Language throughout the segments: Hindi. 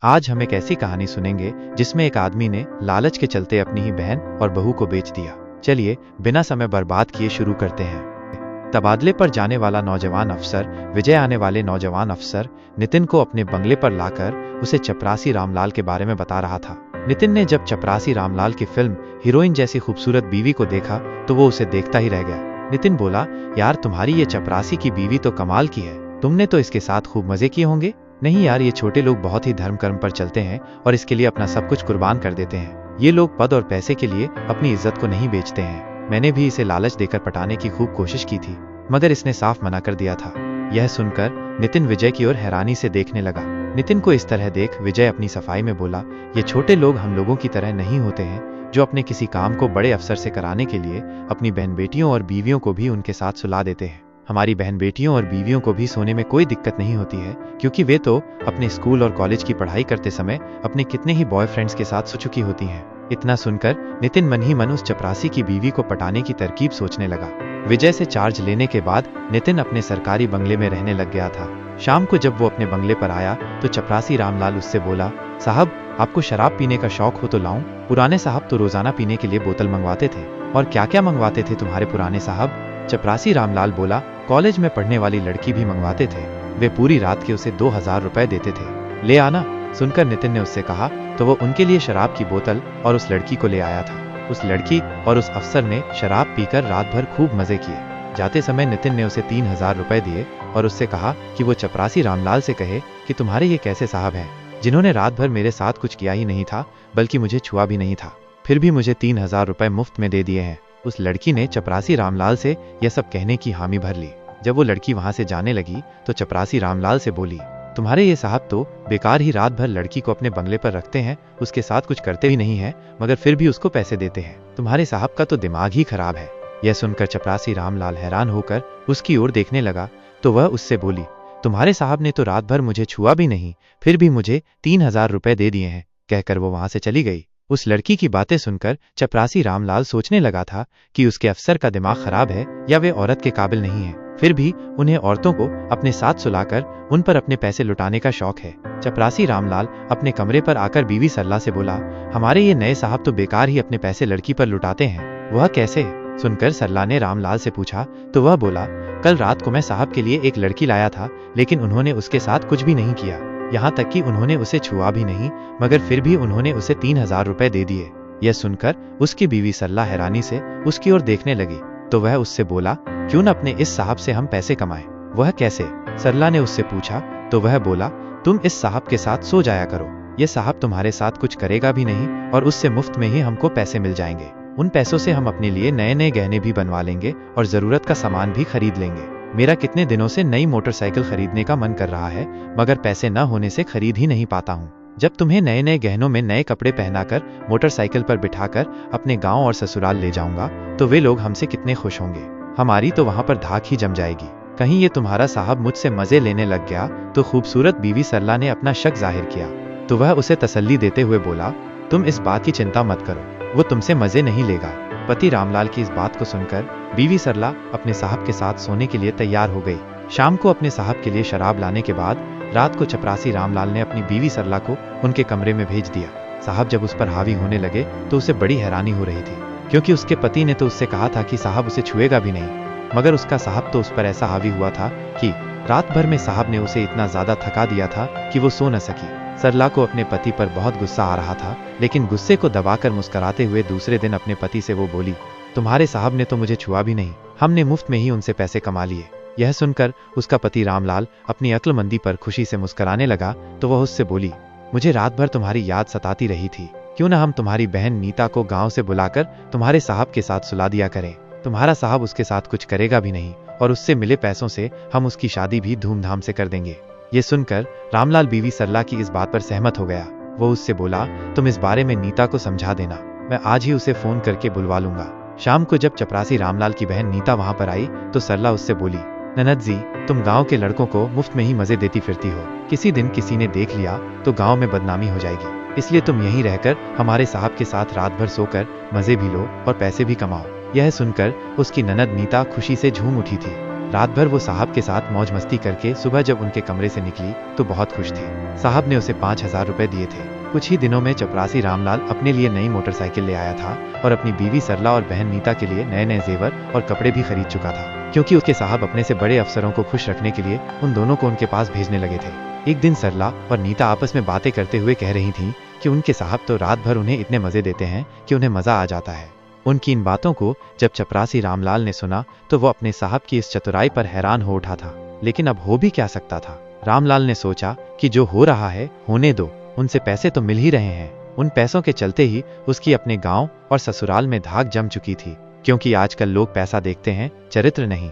आज हम एक ऐसी कहानी सुनेंगे जिसमें एक आदमी ने लालच के चलते अपनी ही बहन और बहू को बेच दिया। चलिए बिना समय बर्बाद किए शुरू करते हैं। तबादले पर जाने वाला नौजवान अफसर विजय आने वाले नौजवान अफसर नितिन को अपने बंगले पर लाकर उसे चपरासी रामलाल के बारे में बता रहा था। नितिन ने जब चपरासी रामलाल की फिल्म हीरोइन जैसी खूबसूरत बीवी को देखा तो वो उसे देखता ही रह गया। नितिन बोला, यार तुम्हारी ये चपरासी की बीवी तो कमाल की है, तुमने तो इसके साथ खूब मजे किए होंगे। नहीं यार, ये छोटे लोग बहुत ही धर्म कर्म पर चलते हैं और इसके लिए अपना सब कुछ कुर्बान कर देते हैं। ये लोग पद और पैसे के लिए अपनी इज्जत को नहीं बेचते हैं। मैंने भी इसे लालच देकर पटाने की खूब कोशिश की थी, मगर इसने साफ मना कर दिया था। यह सुनकर नितिन विजय की ओर हैरानी से देखने लगा। नितिन को इस तरह देख विजय अपनी सफाई में बोला, ये छोटे लोग हम लोगों की तरह नहीं होते हैं जो अपने किसी काम को बड़े अफसर से कराने के लिए अपनी बहन बेटियों और बीवियों को भी उनके साथ सुला देते हैं। हमारी बहन बेटियों और बीवियों को भी सोने में कोई दिक्कत नहीं होती है, क्योंकि वे तो अपने स्कूल और कॉलेज की पढ़ाई करते समय अपने कितने ही बॉयफ्रेंड्स के साथ सो चुकी होती हैं। इतना सुनकर नितिन मन ही मन उस चपरासी की बीवी को पटाने की तरकीब सोचने लगा। विजय से चार्ज लेने के बाद नितिन अपने सरकारी बंगले में रहने लग गया था। शाम को जब वो अपने बंगले पर आया तो चपरासी रामलाल उससे बोला, साहब आपको शराब पीने का शौक हो तो लाऊं? पुराने साहब तो रोजाना पीने के लिए बोतल मंगवाते थे। और क्या क्या मंगवाते थे तुम्हारे पुराने साहब? चपरासी रामलाल बोला, कॉलेज में पढ़ने वाली लड़की भी मंगवाते थे, वे पूरी रात के उसे 2000 रुपए देते थे, ले आना। सुनकर नितिन ने उससे कहा तो वो उनके लिए शराब की बोतल और उस लड़की को ले आया था। उस लड़की और उस अफसर ने शराब पीकर रात भर खूब मजे किए। जाते समय नितिन ने उसे 3000 रुपए दिए और उससे कहा कि वो चपरासी रामलाल से कहे कि तुम्हारे ये कैसे साहब हैं जिन्होंने रात भर मेरे साथ कुछ किया ही नहीं था, बल्कि मुझे छुआ भी नहीं था, फिर भी मुझे 3000 रुपए मुफ्त में दे दिए हैं। उस लड़की ने चपरासी रामलाल से यह सब कहने की हामी भर ली। जब वो लड़की वहां से जाने लगी तो चपरासी रामलाल से बोली, तुम्हारे ये साहब तो बेकार ही रात भर लड़की को अपने बंगले पर रखते हैं, उसके साथ कुछ करते भी नहीं है, मगर फिर भी उसको पैसे देते हैं। तुम्हारे साहब का तो दिमाग ही खराब है। यह सुनकर चपरासी रामलाल हैरान होकर उसकी ओर देखने लगा तो वह उससे बोली, तुम्हारे साहब ने तो रात भर मुझे छुआ भी नहीं, फिर भी मुझे 3000 रुपए दे दिए हैं। कहकर वो वहां से चली गई। उस लड़की की बातें सुनकर चपरासी रामलाल सोचने लगा था कि उसके अफसर का दिमाग खराब है या वे औरत के काबिल नहीं है, फिर भी उन्हें औरतों को अपने साथ सुलाकर उन पर अपने पैसे लुटाने का शौक है। चपरासी रामलाल अपने कमरे पर आकर बीवी सरला से बोला, हमारे ये नए साहब तो बेकार ही अपने पैसे लड़की पर लुटाते हैं। वह कैसे? सुनकर सरला ने रामलाल से पूछा तो वह बोला, कल रात को मैं साहब के लिए एक लड़की लाया था, लेकिन उन्होंने उसके साथ कुछ भी नहीं किया, यहाँ तक कि उन्होंने उसे छुआ भी नहीं, मगर फिर भी उन्होंने उसे 3000 रुपए दे दिए। यह सुनकर उसकी बीवी सरला हैरानी से उसकी ओर देखने लगी तो वह उससे बोला, क्यों न अपने इस साहब से हम पैसे कमाएं? वह कैसे? सरला ने उससे पूछा तो वह बोला, तुम इस साहब के साथ सो जाया करो, ये साहब तुम्हारे साथ कुछ करेगा भी नहीं और उससे मुफ्त में ही हमको पैसे मिल जाएंगे। उन पैसों से हम अपने लिए नए नए गहने भी बनवा लेंगे और जरूरत का सामान भी खरीद लेंगे। मेरा कितने दिनों से नई मोटरसाइकिल खरीदने का मन कर रहा है, मगर पैसे न होने से खरीद ही नहीं पाता हूँ। जब तुम्हें नए नए गहनों में नए कपड़े पहनाकर मोटरसाइकिल पर बिठाकर अपने गांव और ससुराल ले जाऊंगा तो वे लोग हमसे कितने खुश होंगे। हमारी तो वहां पर धाक ही जम जाएगी। कहीं ये तुम्हारा साहब मुझसे मजे लेने लग गया तो खूबसूरत बीवी सरला ने अपना शक जाहिर किया तो वह उसे तसल्ली देते हुए बोला, तुम इस बात की चिंता मत करो, वो तुमसे मजे नहीं लेगा। पति रामलाल की इस बात को सुनकर बीवी सरला अपने साहब के साथ सोने के लिए तैयार हो गई। शाम को अपने साहब के लिए शराब लाने के बाद रात को चपरासी रामलाल ने अपनी बीवी सरला को उनके कमरे में भेज दिया। साहब जब उस पर हावी होने लगे तो उसे बड़ी हैरानी हो रही थी, क्योंकि उसके पति ने तो उससे कहा था कि साहब उसे छुएगा भी नहीं, मगर उसका साहब तो उस पर ऐसा हावी हुआ था कि रात भर में साहब ने उसे इतना ज्यादा थका दिया था कि वो सो न सकी। सरला को अपने पति पर बहुत गुस्सा आ रहा था, लेकिन गुस्से को दबाकर मुस्कुराते हुए दूसरे दिन अपने पति से वो बोली, तुम्हारे साहब ने तो मुझे छुआ भी नहीं, हमने मुफ्त में ही उनसे पैसे कमा लिए। यह सुनकर उसका पति रामलाल अपनी अक्लमंदी पर खुशी से मुस्कुराने लगा तो वह उससे बोली, मुझे रात भर तुम्हारी याद सताती रही थी, क्यों न हम तुम्हारी बहन नीता को गाँव से बुलाकर तुम्हारे साहब के साथ सुला दिया करें। तुम्हारा साहब उसके साथ कुछ करेगा भी नहीं और उससे मिले पैसों से हम उसकी शादी भी धूमधाम से कर देंगे। ये सुनकर रामलाल बीवी सरला की इस बात पर सहमत हो गया। वो उससे बोला, तुम इस बारे में नीता को समझा देना, मैं आज ही उसे फोन करके बुलवा लूंगा। शाम को जब चपरासी रामलाल की बहन नीता वहां पर आई तो सरला उससे बोली, ननद जी, तुम गांव के लड़कों को मुफ्त में ही मजे देती फिरती हो, किसी दिन किसी ने देख लिया तो गांव में बदनामी हो जाएगी, इसलिए तुम यहीं रहकर हमारे साहब के साथ रात भर सोकर मजे भी लो और पैसे भी कमाओ। यह सुनकर उसकी ननद नीता खुशी से झूम उठी थी। रात भर वो साहब के साथ मौज मस्ती करके सुबह जब उनके कमरे से निकली तो बहुत खुश थी। साहब ने उसे 5,000 रुपए दिए थे। कुछ ही दिनों में चपरासी रामलाल अपने लिए नई मोटरसाइकिल ले आया था और अपनी बीवी सरला और बहन नीता के लिए नए नए जेवर और कपड़े भी खरीद चुका था, क्योंकि उसके साहब अपने से बड़े अफसरों को खुश रखने के लिए उन दोनों को उनके पास भेजने लगे थे। एक दिन सरला और नीता आपस में बातें करते हुए कह रही थीं कि उनके साहब तो रात भर उन्हें इतने मजे देते हैं कि उन्हें मजा आ जाता है। उनकी इन बातों को जब चपरासी रामलाल ने सुना तो वो अपने साहब की इस चतुराई पर हैरान हो उठा था। लेकिन अब हो भी क्या सकता था। रामलाल ने सोचा कि जो हो रहा है होने दो, उनसे पैसे तो मिल ही रहे हैं। उन पैसों के चलते ही उसकी अपने गांव और ससुराल में धाक जम चुकी थी, क्योंकि आजकल लोग पैसा देखते हैं, चरित्र नहीं।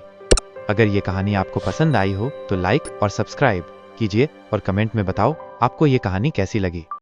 अगर ये कहानी आपको पसंद आई हो तो लाइक और सब्सक्राइब कीजिए और कमेंट में बताओ आपको ये कहानी कैसी लगी।